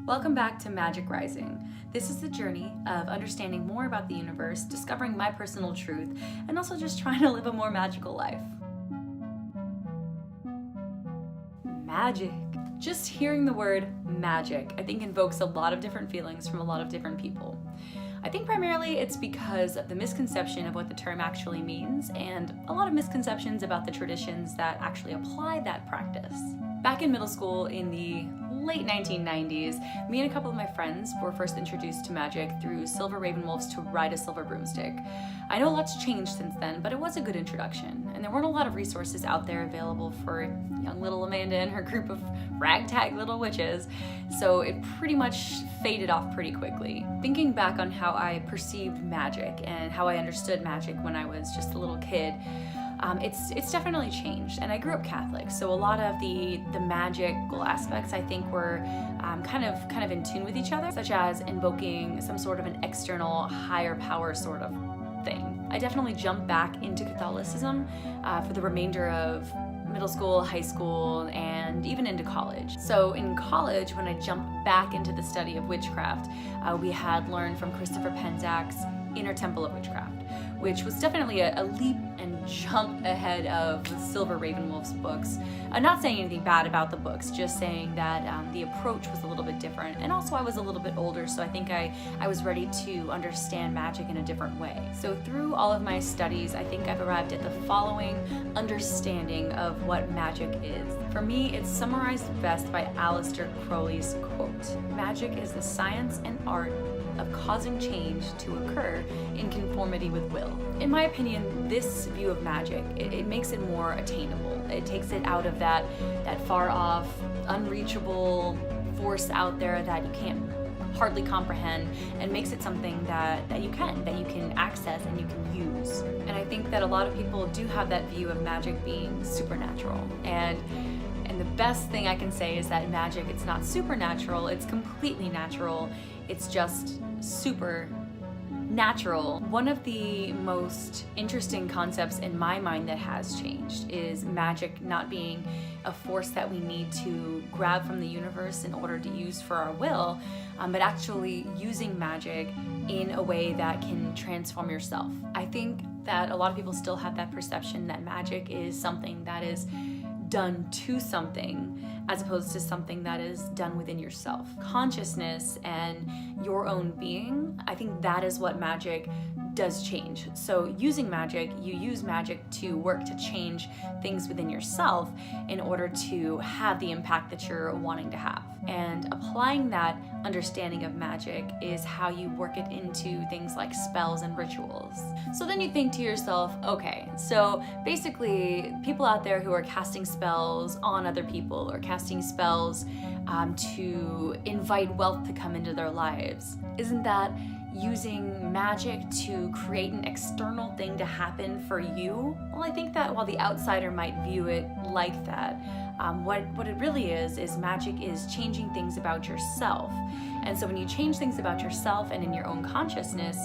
Welcome back to Magick Rising. This is the journey of understanding more about the universe, discovering my personal truth, and also just trying to live a more magical life. Magic. Just hearing the word magic, I think invokes a lot of different feelings from a lot of different people. I think primarily it's because of the misconception of what the term actually means and a lot of misconceptions about the traditions that actually apply that practice. Back in middle school in the late 1990s, me and a couple of my friends were first introduced to magic through silver raven wolves to ride a silver broomstick. I know a lot's changed since then, but it was a good introduction, and there weren't a lot of resources out there available for young little Amanda and her group of ragtag little witches, so it pretty much faded off pretty quickly. Thinking back on how I perceived magic and how I understood magic when I was just a little kid, it's definitely changed, and I grew up Catholic, so a lot of the magical aspects I think were kind of in tune with each other, such as invoking some sort of an external higher power sort of thing. I definitely jumped back into Catholicism for the remainder of middle school, high school, and even into college. So in college, when I jumped back into the study of witchcraft, we had learned from Christopher Penczak's Inner Temple of Witchcraft, which was definitely a leap and jump ahead of the Silver Raven Wolf's books. I'm not saying anything bad about the books, just saying that the approach was a little bit different. And also I was a little bit older, so I think I was ready to understand magic in a different way. So through all of my studies, I think I've arrived at the following understanding of what magic is. For me, it's summarized best by Aleister Crowley's quote: "Magic is the science and art of causing change to occur in conformity with will." In my opinion, this view of magic, it makes it more attainable. It takes it out of that far off, unreachable force out there that you can't hardly comprehend, and makes it something that you can access and you can use. And I think that a lot of people do have that view of magic being supernatural. And the best thing I can say is that magic, it's not supernatural, it's completely natural. It's just super natural. One of the most interesting concepts in my mind that has changed is magic not being a force that we need to grab from the universe in order to use for our will, but actually using magic in a way that can transform yourself. I think that a lot of people still have that perception that magic is something that is done to something as opposed to something that is done within yourself. Consciousness and your own being, I think that is what magic does change. So using magic, you use magic to work to change things within yourself in order to have the impact that you're wanting to have. And applying that understanding of magic is how you work it into things like spells and rituals. So then you think to yourself, okay, so basically people out there who are casting spells on other people or casting spells to invite wealth to come into their lives, isn't that using magic to create an external thing to happen for you? Well, I think that while the outsider might view it like that, what it really is magic is changing things about yourself. And so when you change things about yourself and in your own consciousness,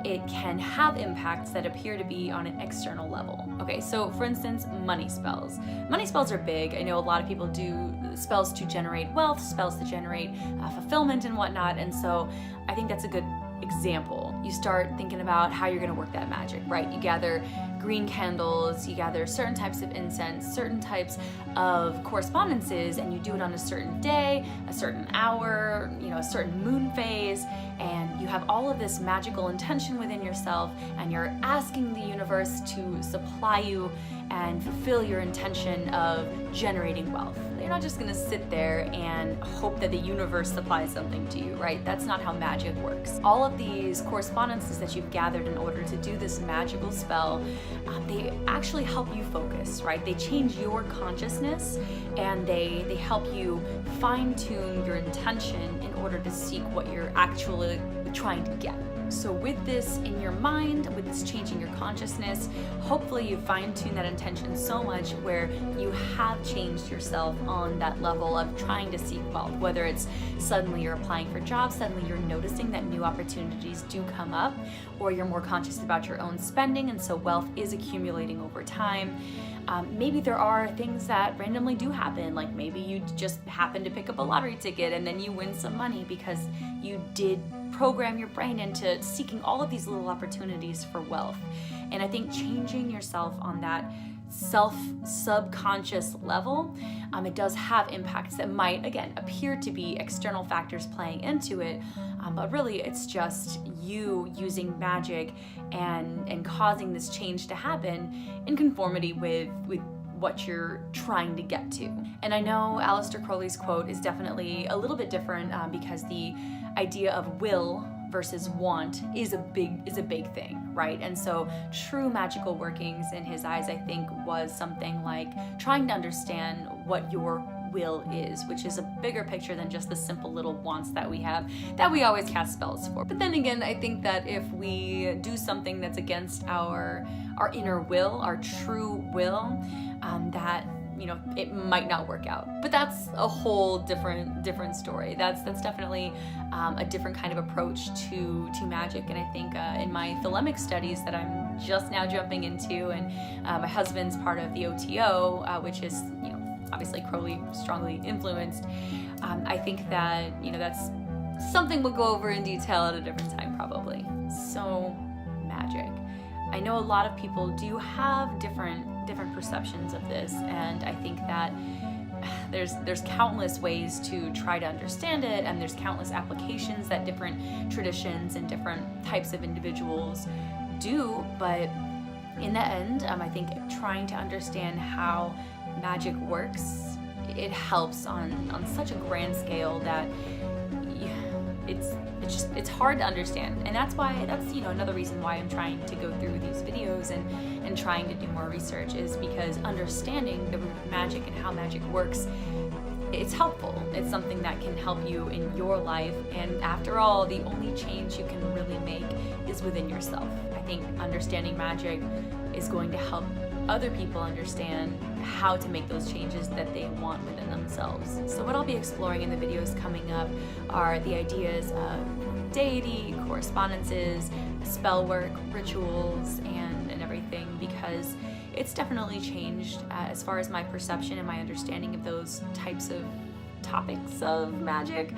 it can have impacts that appear to be on an external level. Okay, so for instance, money spells. Money spells are big. I know a lot of people do spells to generate wealth, spells to generate fulfillment and whatnot, and so I think that's a good example. You start thinking about how you're going to work that magic, right? You gather green candles, you gather certain types of incense, certain types of correspondences, and you do it on a certain day, a certain hour, a certain moon phase, and you have all of this magical intention within yourself, and you're asking the universe to supply you and fulfill your intention of generating wealth. You're not just going to sit there and hope that the universe supplies something to you, right? That's not how magic works. All of these correspondences that you've gathered in order to do this magical spell, they actually help you focus, right? They change your consciousness, and they help you fine-tune your intention in order to seek what you're actually trying to get. So with this in your mind, with this changing your consciousness, hopefully you fine-tune that intention so much where you have changed yourself on that level of trying to seek wealth. Whether it's suddenly you're applying for jobs, suddenly you're noticing that new opportunities do come up, or you're more conscious about your own spending, and so wealth is accumulating over time. Maybe there are things that randomly do happen, like maybe you just happen to pick up a lottery ticket and then you win some money because you did program your brain into seeking all of these little opportunities for wealth. And I think changing yourself on that subconscious level, it does have impacts that might, again, appear to be external factors playing into it, but really it's just you using magic and causing this change to happen in conformity with what you're trying to get to. And I know Aleister Crowley's quote is definitely a little bit different because the idea of will versus want is a big thing, right? And so true magical workings in his eyes, I think, was something like trying to understand what your will is, which is a bigger picture than just the simple little wants that we have, that we always cast spells for. But then again, I think that if we do something that's against our inner will, our true will, that, you know, it might not work out. But that's a whole different story. That's definitely a different kind of approach to magic. And I think in my thelemic studies that I'm just now jumping into, and my husband's part of the OTO, which is, you know, obviously Crowley strongly influenced. I think that, you know, that's something we'll go over in detail at a different time probably. So magic. I know a lot of people do have different perceptions of this, and I think that there's countless ways to try to understand it, and there's countless applications that different traditions and different types of individuals do, but in the end, I think trying to understand how magic works, it helps on such a grand scale that it's hard to understand. And that's you know, another reason why I'm trying to go through these videos and trying to do more research, is because understanding the root of magic and how magic works, it's helpful. It's something that can help you in your life, and after all, the only change you can really make is within yourself. I think understanding magic is going to help other people understand how to make those changes that they want within themselves. So what I'll be exploring in the videos coming up are the ideas of deity, correspondences, spell work, rituals, and everything, because it's definitely changed as far as my perception and my understanding of those types of topics of magic.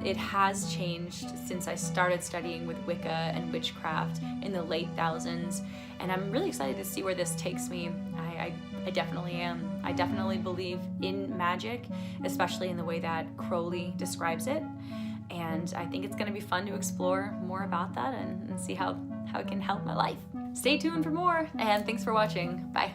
It has changed since I started studying with Wicca and witchcraft in the late thousands, and I'm really excited to see where this takes me. I definitely am. I definitely believe in magic, especially in the way that Crowley describes it, and I think it's going to be fun to explore more about that and see how it can help my life. Stay tuned for more, and thanks for watching. Bye.